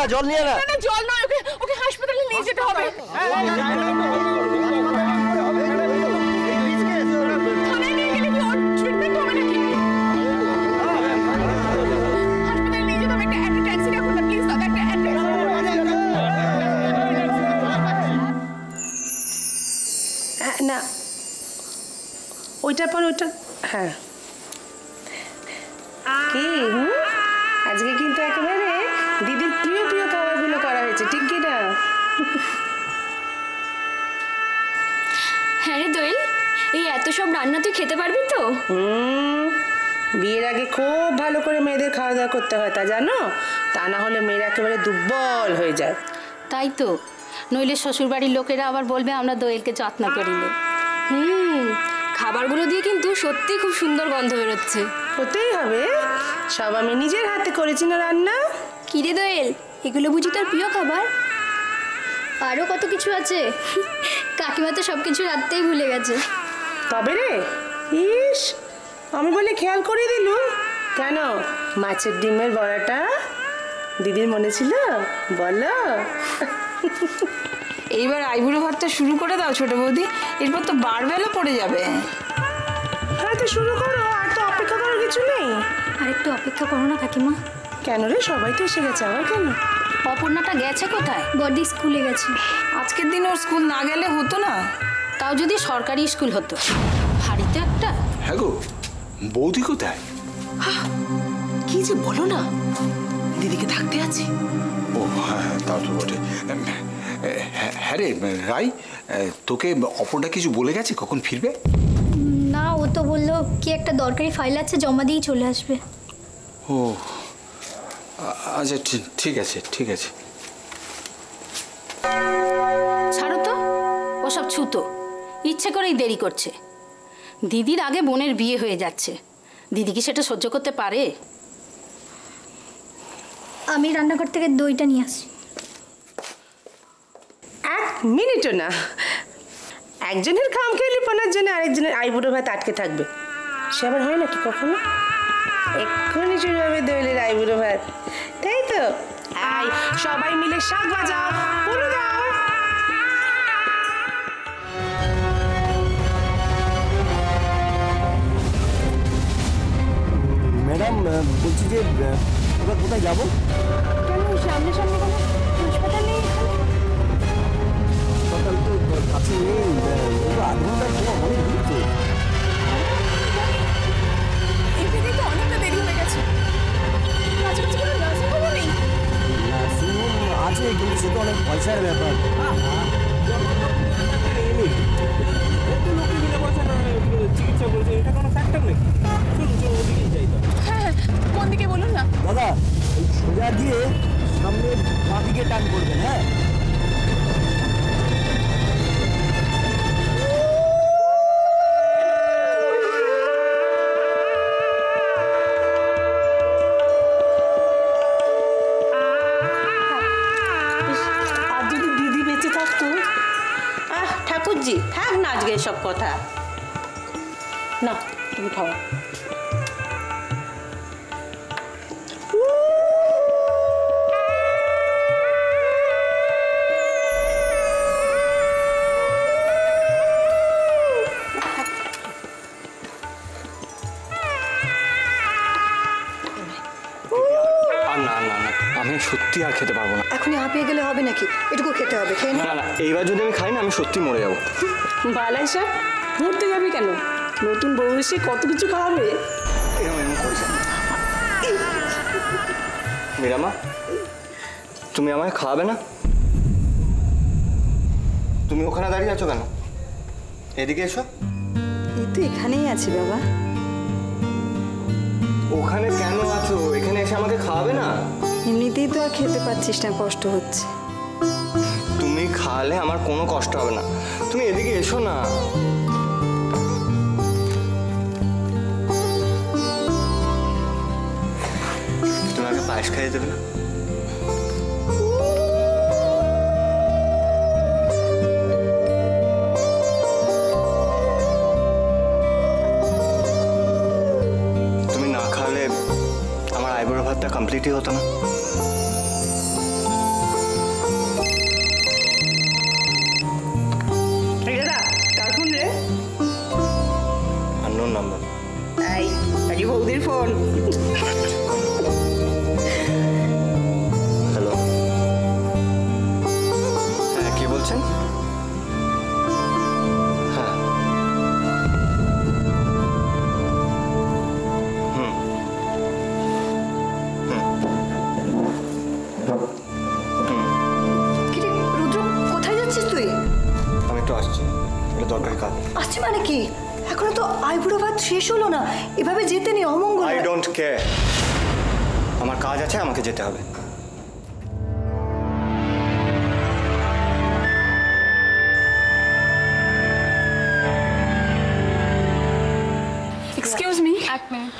না, জল নিয়ে না। জল নয়, ওকে হাসপাতালে নিয়ে যেতে হবে। থানায় নিয়ে গেলে কি ওর ট্রিটমেন্ট হবে নাকি? হাসপাতালে নিয়ে যেতে হবে। একটা ট্যাক্সি রাখুন না প্লিজ দাদা, একটা ট্যাক্সি। না ওইটার পর ওইটা। হ্যাঁ কি আজকে কিন্তু একেবারে দিদির প্রিয় প্রিয় খাবারগুলো করা হয়েছে, ঠিক কি না? হ্যাঁ রে দোয়েল, এই এত সব রান্না তুই খেতে পারবি তো? বিয়ের আগে খুব ভালো করে মেয়েদের খাওয়া দাওয়া করতে হয়, তা জানো? তা না হলে মেয়েরা একেবারে দুর্বল হয়ে যায়। তাই তো, নইলে শ্বশুরবাড়ির লোকেরা আবার বলবে আমরা দোয়েলকে যত্ন করিনি। খাবারগুলো দিয়ে কিন্তু সত্যি খুব সুন্দর গন্ধ বেরোচ্ছে। হতেই হবে, সব আমি নিজের হাতে করেছি না রান্না। কি রে দোয়েল, এগুলো বুঝি তোর প্রিয় খাবার? আরও কত কিছু আছে, কাকিমা তো সব কিছু রাত্রেই ভুলে গেছে। তবে রে, ইস আমি বলে খেয়াল করে দিলুম। কেন মাছের ডিমের বড়াটা দিদির মনে ছিল বলো? এইবার আইবুড়ো ভাতটা শুরু করে দাও ছোট বৌদি, এরপর তো বারবেলা পড়ে যাবে। হ্যাঁ তো শুরু করো, আর তো অপেক্ষা করার কিছু নেই। আরেকটু অপেক্ষা করো না কাকিমা। কেন রে, সবাই তো এসে গেছে, আবার কেন? অপর্ণাটা গেছে কোথায়? বডি স্কুলে গেছে। আজকের দিন ওর স্কুল না গেলে হতো না? তাও যদি সরকারি স্কুল হতো। হাড়িতে একটা। হ্যাঁ গো, বৌদি কোথায়? কি যে বলো না, দিদিকে থাকতে আছে। ও হ্যাঁ, তাও তো বটে। হ্যাঁ রে রাই, তোকে অপরটা কিছু বলে গেছে কখন ফিরবে? না, ও তো বললো কি একটা দরকারি ফাইল আছে, জমা দিয়ে চলে আসবে। ও আচ্ছা, ঠিক আছে ঠিক আছে। ছাড়ো তো, ওসব ছুতো, ইচ্ছে করেই দেরি করছে। দিদির আগে বোনের বিয়ে হয়ে যাচ্ছে, দিদি কি সেটা সহ্য করতে পারে? আমি রান্নাঘর থেকে দইটা নিয়ে আসি। এক মিনিটও না, একজনের খাম খেয়ে পনার জন্য আরেকজনের আইবুড়ো ভাত আটকে থাকবে, সে আবার হয় নাকি কখনো? এক্ষুনি শুরু হবে দোয়েলের আইবুড়ো ভাত, তাই তো? আই সবাই মিলে শাক বাজাও, পুরো দাও। ম্যাডাম বলছি যে এবার কোথায় যাবো? কেন সামনে সামনে কোনো হাসপাতাল নেই? হাসপাতাল তো কাছে নেই, আধ ঘন্টার সময় অনেক দূর তো। এমনিতেই তো অনেকটা দেরি হয়ে গেছে। কাছাকাছি কোনো নার্সিং হোম নেই? নার্সিং হোম আছে, কিন্তু সেটা অনেক পয়সার ব্যাপার। চিকিৎসা করেছে, এটা কোনো ফ্যাক্টর নাকি? চলুন চলুন, ওদিকেই যাই। হ্যাঁ, কোন দিকে বলুন না? দাদা এই সোজা দিয়ে সামনে বাঁ দিকে টান করবেন। হ্যাঁ আর যদি দিদি বেঁচে থাকতো। ঠাকুরজি থাক না আজকে এসব কথা, না তুমি খাও। আমি সত্যি আর খেতে পারবো না। এখনই হাঁপিয়ে গেলে হবে নাকি? এটুকু খেতে হবে, খেয়ে না না, এইবার যদি আমি খাই না আমি সত্যি মরে যাবো। বালাই সাহেব মরতে যাবি কেন? নতুন বউ এসে কত কিছু খাওয়াবে। মীরামা, তুমি আমায় খাওয়াবে না? তুমি ওখানে দাঁড়িয়ে আছো কেন? এদিকে এসো। এই তো এখানেই আছি বাবা। ওখানে কেন আছো? এখানে এসে আমাকে খাওয়াবে না? এমনিতেই তো আর খেতে পাচ্ছিস না, কষ্ট হচ্ছে। তুমি খাওয়ালে আমার কোনো কষ্ট হবে না, তুমি এদিকে এসো না। তুমি আমাকে পায়েস খাইয়ে দেবে না? তুমি না খাওয়ালে আমার আইবুড়ো ভাতটা কমপ্লিটই হতো না। এই আরে বৌদির ফোন। হ্যালো, হ্যাঁ কে বলছেন? হ্যাঁ কিরে রুদ্র, কোথায় যাচ্ছিস তুই? আমি একটু আসছি, এটা দরকারি কাজ। আসছি মানে কি? এখনো তো আইবুড়ো ভাত শেষ হলো না, এভাবে যেতে নেই, অমঙ্গল। আই ডোন্ট কেয়ার, আমার কাজ আছে, আমাকে যেতে হবে। এক্সকিউজ মি, এক মিনিট।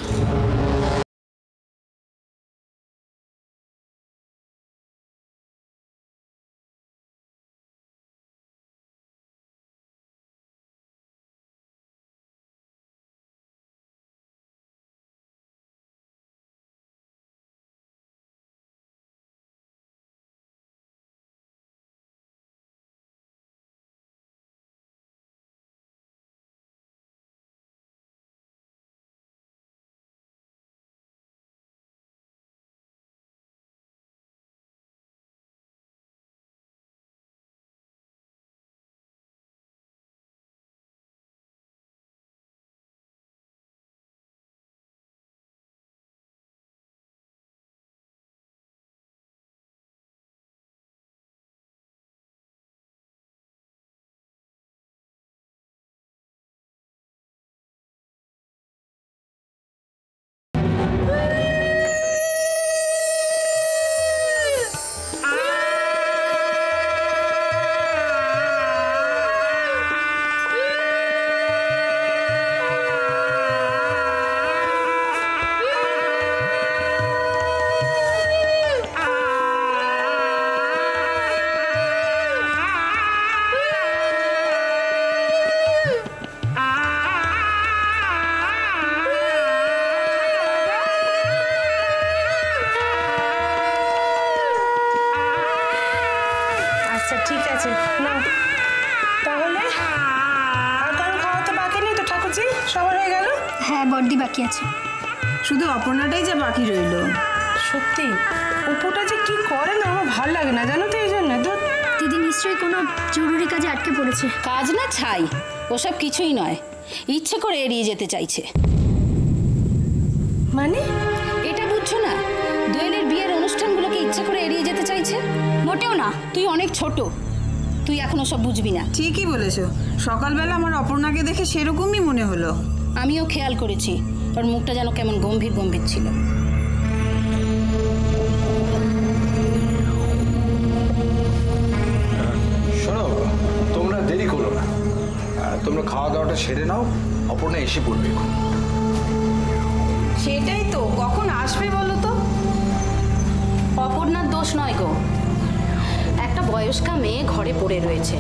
আচ্ছা ঠিক আছে, না তাহলে আর কারো খাওয়া তো বাকি নেই তো ঠাকুরজি, সবার হয়ে গেল? হ্যাঁ বড়দি বাকি আছে, শুধু অপর্ণাটাই যা বাকি রইল। সত্যি উপটা যে কি করে না আমার ভালো লাগে না, জানো তো, এই জন্য দিদি নিশ্চয়ই কোনো জরুরি কাজে আটকে পড়েছে। কাজ না ছাই, ওসব কিছুই নয়, ইচ্ছে করে এড়িয়ে যেতে চাইছে। মানে এটা বুঝছো না, দোয়েলের বিয়ের অনুষ্ঠানগুলোকে ইচ্ছে করে এড়িয়ে যেতে চাইছে? মোটেও না। তুই অনেক ছোট, তুই এখনো সব বুঝবি না। ঠিকই বলেছো, সকালবেলা আমার অপর্ণাকে দেখে সেরকমই মনে হলো। আমিও খেয়াল করেছি, ওর মুখটা যেন কেমন গম্ভীর গম্ভীর ছিল। শোনো, তোমরা দেরি করো না, তোমরা খাওয়া দাওয়াটা সেরে নাও, অপর্ণা এসে পড়বে এখন। সেটাই তো, কখন আসবে বলো তো? অপর্ণার দোষ নয় গো, একটা বয়স্কা মেয়ে ঘরে পড়ে রয়েছে,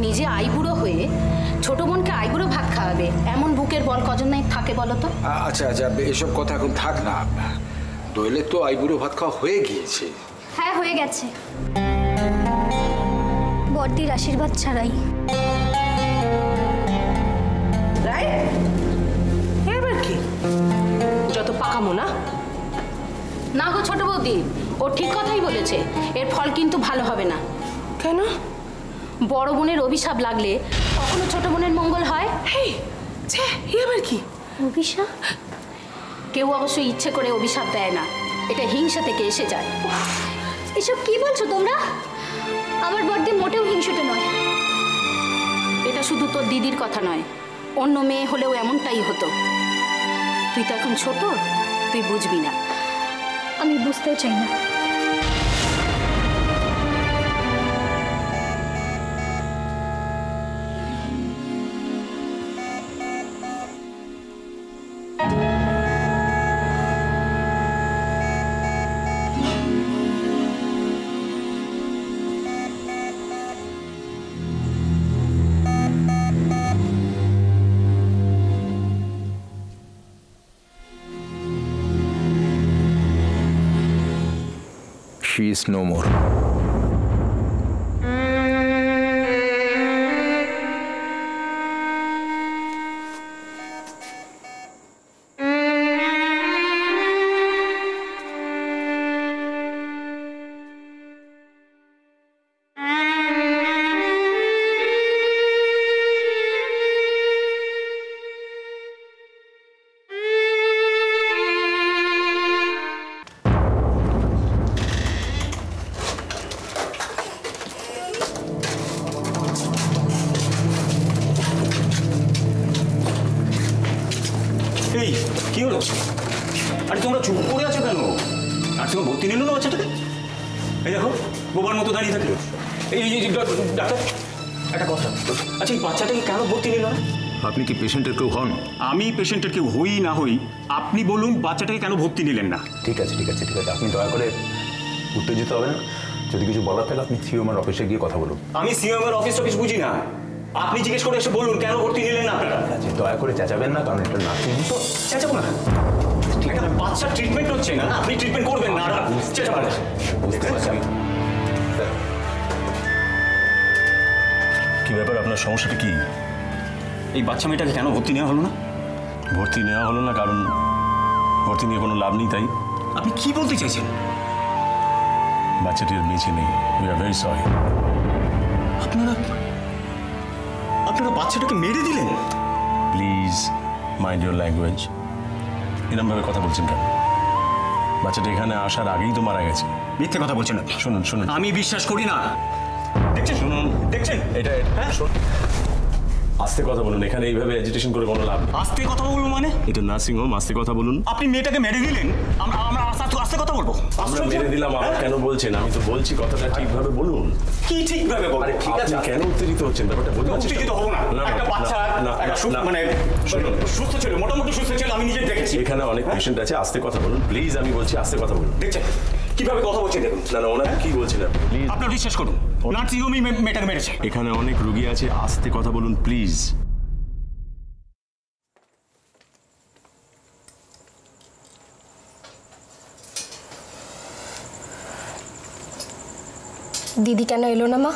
নিজে আইবুড়ো হয়ে ছোট বোনকে আইবুড়ো ভাত খাওয়াবে, এমন বুকের বল কজন নাই থাকে বলো তো? আচ্ছা আচ্ছা, এসব কথা এখন থাক না, দোয়েলের তো আইবুড়ো ভাত খাওয়া হয়ে গিয়েছে। হ্যাঁ হয়ে গেছে, বড়দির আশীর্বাদ ছাড়াই। এবার কি যত পাকামো না? না গো ছোট বৌদি, ও ঠিক কথাই বলেছে, এর ফল কিন্তু ভালো হবে না। কেন? বড় বোনের অভিশাপ লাগলে কখনো ছোট বোনের মঙ্গল হয়? হেই ছে, এবার কি অভিশাপ? কেউ অবশ্য ইচ্ছে করে অভিশাপ দেয় না, এটা হিংসা থেকে এসে যায়। এসব কি বলছো তোমরা? আমার বড়দি মোটেও হিংসুটে নয়। এটা শুধু তোর দিদির কথা নয়, অন্য মেয়ে হলেও এমনটাই হতো। তুই তো এখন ছোট, তুই বুঝবি না। আমি বুঝতেও চাই না। She is no more. এই কি হলো? আরে তোমরা চুপ করে আছো কেন? আর তোমার ভর্তি নিল না বাচ্চাটাকে? এই দেখো বোবার মতো দাঁড়িয়ে থাকলো। এই ডাক্তার একটা কথা, আচ্ছা এই বাচ্চাটাকে কেন ভর্তি নিল না? আপনি কি পেশেন্টের কেউ হন? আমি পেশেন্টের কেউ হই না হই, আপনি বলুন বাচ্চাটাকে কেন ভর্তি নিলেন না? ঠিক আছে ঠিক আছে ঠিক আছে, আপনি দয়া করে উত্তেজিত হবেন না। যদি কিছু বলার থাকে আপনি সিওএমের অফিসে গিয়ে কথা বলুন। আমি সিএমের অফিস বুঝি না, আপনি জিজ্ঞেস করে এসে বলুন কেন ভর্তি নিলেন না আপনারা। আচ্ছা দয়া করে চেঁচাবেন না, কারণ এটা নার্সিং হোম তো। চেঁচাবো না, একটা বাচ্চার ট্রিটমেন্ট হচ্ছে না, আপনি ট্রিটমেন্ট করবেন না। চেঁচাবো না, বুঝতে পারছি আমি। কি ব্যাপার, আপনার সমস্যাটা কি? এই বাচ্চা মেয়েটাকে কেন ভর্তি নেওয়া হলো না? ভর্তি নেওয়া হলো না কারণ ভর্তি নিয়ে কোনো লাভ নেই, তাই? আপনি কি বলতে চাইছেন? বাচ্চাটির বেঁচে নেই। We are very sorry. আপনারা বাচ্চাটাকে মেরে দিলেন? Please mind your language. এরমভাবে কথা বলছেন কেন? বাচ্চাটা এখানে আসার আগেই তো মারা গেছে। মিথ্যে কথা বলছেন। শুনুন শুনুন, আমি বিশ্বাস করি না। দেখছেন, শুনুন, দেখছেন এটা আস্তে কথা বলুন, এখানে এইভাবে এজিটেশন করে কোনো লাভ নেই। আস্তে কথা বলবো মানে? এটা নার্সিং হোম, আস্তে কথা বলুন। আপনি মেয়েটাকে মেরে দিলেন, আমরা আস্তে কথা বলবো? আমরা মেরে দিলাম, আবার কেন বলছেন? আমি তো বলছি কথাটা ঠিকভাবে বলুন। কি ঠিকভাবে বলবো? ঠিক আছে, কেন উত্তেজিত হচ্ছেন? ব্যাপারটা বলতে পারছি। উত্তেজিত হবো না। একটা বাচ্চা মানে সুস্থ ছিল, মোটামুটি সুস্থ ছিল, আমি নিজে দেখেছি। এখানে অনেক পেশেন্ট আছে, আস্তে কথা বলুন প্লিজ। আমি বলছি আস্তে কথা বলুন। দেখছেন কিভাবে কথা বলছে দেখুন। না না, ওনাকে কি বলছেন আপনি? প্লিজ আপনার বিশ্বাস করুন, নার্সিং হোমই মেয়েটাকে মেরেছে। এখানে অনেক রোগী আছে, আস্তে কথা বলুন প্লিজ। দিদি কেন এলো না মা?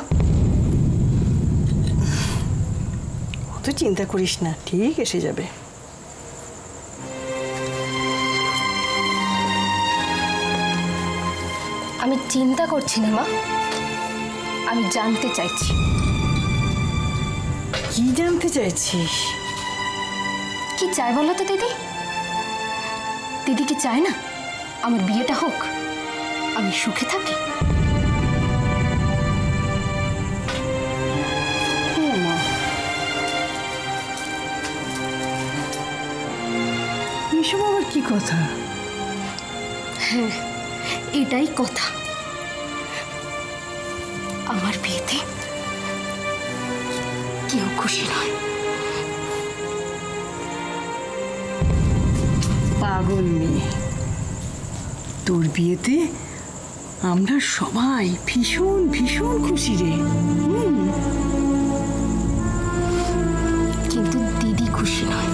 তুই চিন্তা করিস না, ঠিক এসে যাবে। আমি চিন্তা করছি না মা, আমি জানতে চাইছি। কি জানতে চাইছিস? কি চাই বলো তো দিদি? দিদি কি চায় না আমার বিয়েটা হোক, আমি সুখে থাকি? এসব আবার কি কথা? হ্যাঁ এটাই কথা। আমার বিয়েতে কেউ খুশি নয়। পাগল মেয়ে, তোর বিয়েতে আমরা সবাই ভীষণ ভীষণ খুশি রে। কিন্তু দিদি খুশি নয়।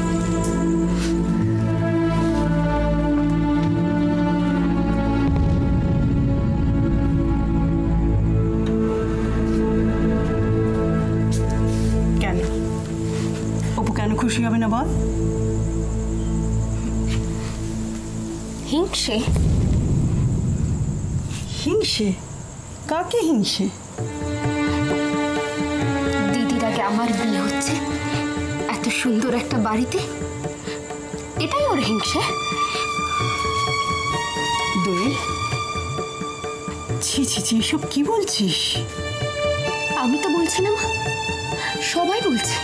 কেন অপু কেন খুশি হবে না বল? হিংসে। হিংসে? কাকে হিংসে? দিদির আগে আমার বিয়ে হচ্ছে এত সুন্দর একটা বাড়িতে, এটাই ওর হিংসে। দোয়েল, ছি ছি ছি, এসব কি বলছিস? আমি তো বলছি না মা, সবাই বলছে।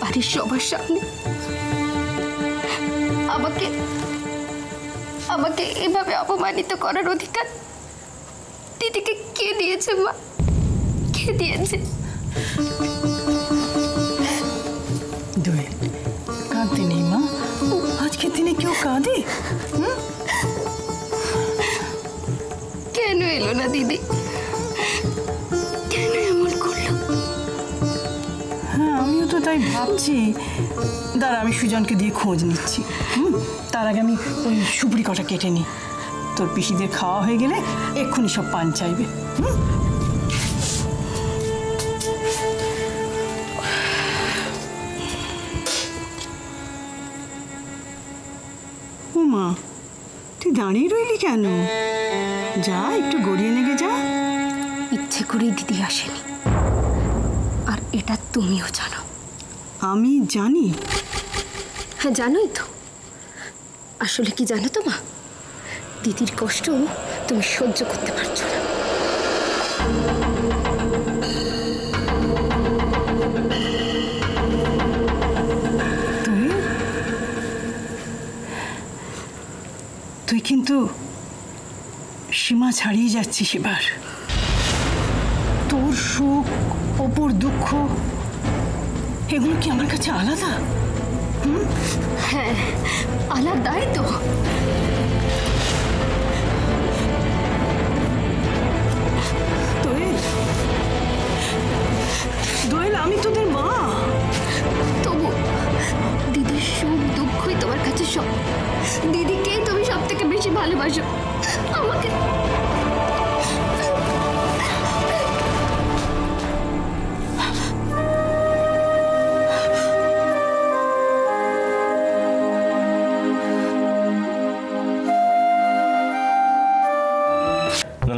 বাড়ির সবার সামনে আমাকে আমাকে এভাবে অপমানিত করার অধিকার দিদিকে কে দিয়েছে মা? কে দিয়েছে? দোয়েল, কাঁদতে নেই মা, আজকের দিনে কেউ কাঁদে? কেন এলো না দিদি? কেন এমন করলো? হ্যাঁ আমিও তো তাই ভাবছি। দাঁড়া, আমি সুজনকে দিয়ে খোঁজ নিচ্ছি। তার আগে আমি ওই সুপুরি কটা কেটে নিই। তোর পিসিদের খাওয়া হয়ে গেলে এক্ষুনি সব পান চাইবে। উমা, তুই দাঁড়িয়ে রইলি কেন? যা একটু গড়িয়ে নেগে যা। ইচ্ছে করেই দিদি আসেনি, আর এটা তুমিও জানো। আমি জানি? হ্যাঁ জানোই তো। আসলে কি জানো তো মা, দিদির কষ্ট তুমি সহ্য করতে পারছো না। তুই তুই কিন্তু সীমা ছাড়িয়ে যাচ্ছিস এবার। তোর সুখ, অপুর দুঃখ, এগুলো কি আমার কাছে আলাদা? হ্যাঁ, আলাদাই তো। দোয়েল, আমি তোদের মা। তবু দিদির সুখ দুঃখই তোমার কাছে সব। দিদিকেই তুমি সব থেকে বেশি ভালোবাসো। আমাকে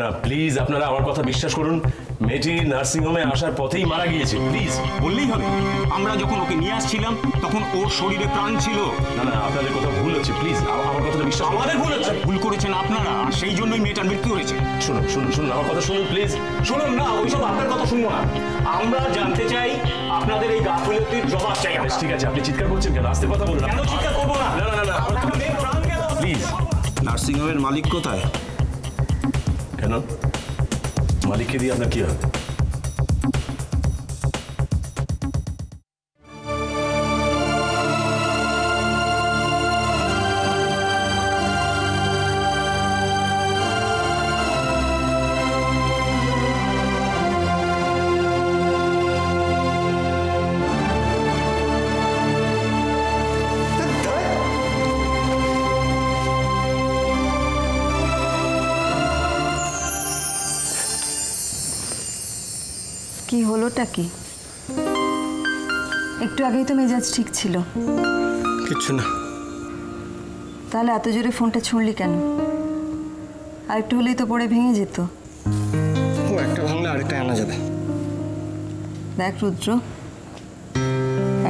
না প্লিজ আপনারা আমার কথা বিশ্বাস করুন, মেয়েটি নার্সিংহোমে আসার পথেই মারা গিয়েছে। প্লিজ বললেই হবে, আমরা যখন ওকে নিয়ে আসছিলাম তখন ওর শরীরে প্রাণ ছিল। না না, আপনাদের কথা ভুল হচ্ছে, প্লিজ আমার কথাটা বিশ্বাস। আমাদের ভুল হচ্ছে, ভুল করেছেন আপনারা, আর সেই জন্যই মেয়েটার মৃত্যু হয়েছে। শুনুন শুনুন শুনুন, আমার কথা শুনুন প্লিজ। শুনুন না, ওইসব আপনার কথা শুনবো না। আমরা জানতে চাই আপনাদের এই গাফিলতির জবাব চাই। ঠিক আছে, আপনি চিৎকার করছেন কেন? আস্তে কথা বলুন। কেন চিৎকার করবো না? না না না, প্লিজ। নার্সিংহোমের মালিক কোথায়? কেন মালিককে দিয়ে আপনার কি হবে? কি হলোটা কি? একটু আগেই তো মেজাজ ঠিক ছিল। কিচ্ছু না। তাহলে এত জোরে ফোনটা ছুঁড়লি কেন? আর একটু হলেই তো পড়ে ভেঙে যেত। ও একটা ভাঙলে আরেকটা আনা যাবে। দেখ রুদ্র,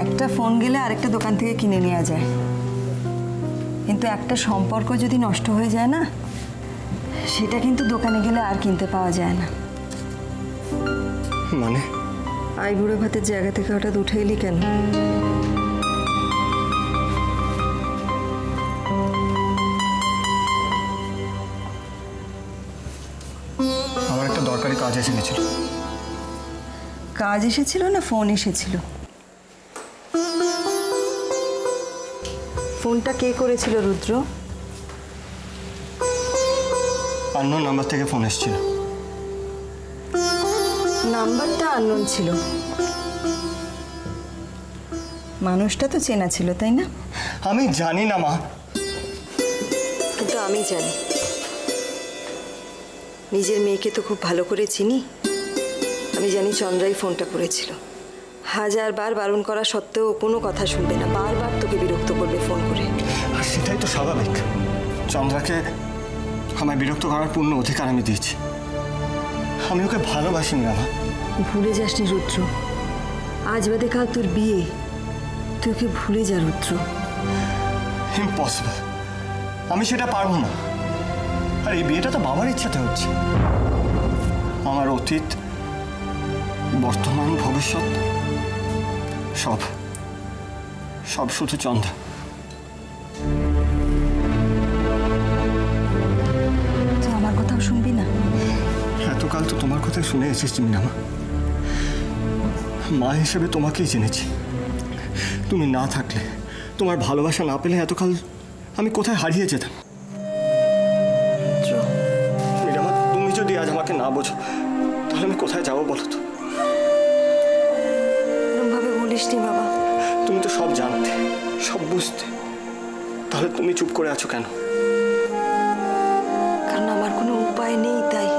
একটা ফোন গেলে আরেকটা দোকান থেকে কিনে নেওয়া যায়, কিন্তু একটা সম্পর্ক যদি নষ্ট হয়ে যায় না, সেটা কিন্তু দোকানে গেলে আর কিনতে পাওয়া যায় না। মানে আইবুড়ো ভাতের জায়গা থেকে হঠাৎ উঠে এলি কেন? আমার একটা দরকারি কাজ এসে গেছিল। কাজ এসেছিল না ফোন এসেছিল? ফোনটা কে করেছিল রুদ্র? আননোন নাম্বার থেকে ফোন এসেছিল। নাম্বারটা আননোন ছিল, মানুষটা তো চেনা ছিল, তাই না? আমি জানি না মা, কিন্তু আমি জানি। নিজের মেয়েকে তো খুব ভালো করে চিনি। আমি জানি চন্দ্রাই ফোনটা করেছিল। হাজারবার বারণ করা সত্ত্বেও কোনো কথা শুনবে না, বারবার তোকে বিরক্ত করবে ফোন করে। আর সেটাই তো স্বাভাবিক। চন্দ্রাকে আমায় বিরক্ত করার পূর্ণ অধিকার আমি দিয়েছি। আমি ওকে ভালোবাসিনি না। ভুলে যাসনি রুদ্র, আজ বাদে কাল তোর বিয়ে, তুই ওকে ভুলে যা রুদ্র। ইম্পসিবল, আমি সেটা পারবো না। আর এই বিয়েটা তো বাবার ইচ্ছাতে হচ্ছে। আমার অতীত, বর্তমান, ভবিষ্যৎ সব সব শুধু চন্দ্রা। তুই আমার কথাও শুনবি না? এতকাল তো তোমার কথা শুনে এসেছি না মা। মা হিসেবে তোমাকেই জেনেছি। তুমি না থাকলে, তোমার ভালোবাসা না পেলে এতকাল আমি কোথায় হারিয়ে যেতাম। মীরামা, তুমি যদি আজ আমাকে না বোঝো, তাহলে আমি কোথায় যাবো বলো তো? এরকমভাবে বলিস নি বাবা। তুমি তো সব জানতে, সব বুঝতে, তাহলে তুমি চুপ করে আছো কেন? কারণ আমার কোনো উপায় নেই, তাই।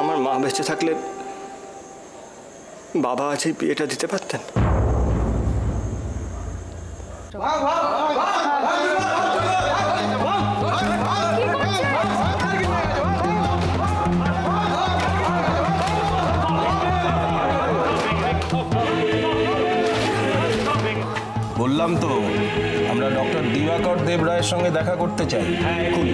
আমার মা বেঁচে থাকলে বাবা আজ এই বিয়েটা দিতে পারতেন। বললাম তো, আমরা ডক্টর দিবাকর দেব রায়ের সঙ্গে দেখা করতে চাই। হ্যাঁ, এখন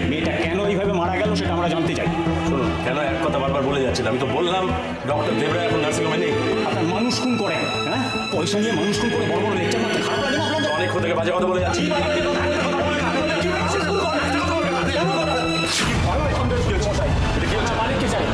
মেয়েটা কেন এইভাবে মারা গেল সেটা আমরা জানতে চাই। শুনুন, কেন এক কথা বারবার বলে যাচ্ছে? যাচ্ছিল। আমি তো বললাম ডক্টর দেবরায় এখন নার্সিংহোমে নেই। আপনার মানুষ খুন করে, হ্যাঁ, পয়সা নিয়ে মানুষ খুন করে বড় বড় লেকচার মারতে খারাপ লাগে না আপনাদের? অনেক থেকে বাজে কথা বলে যাচ্ছি। মালিককে চাই।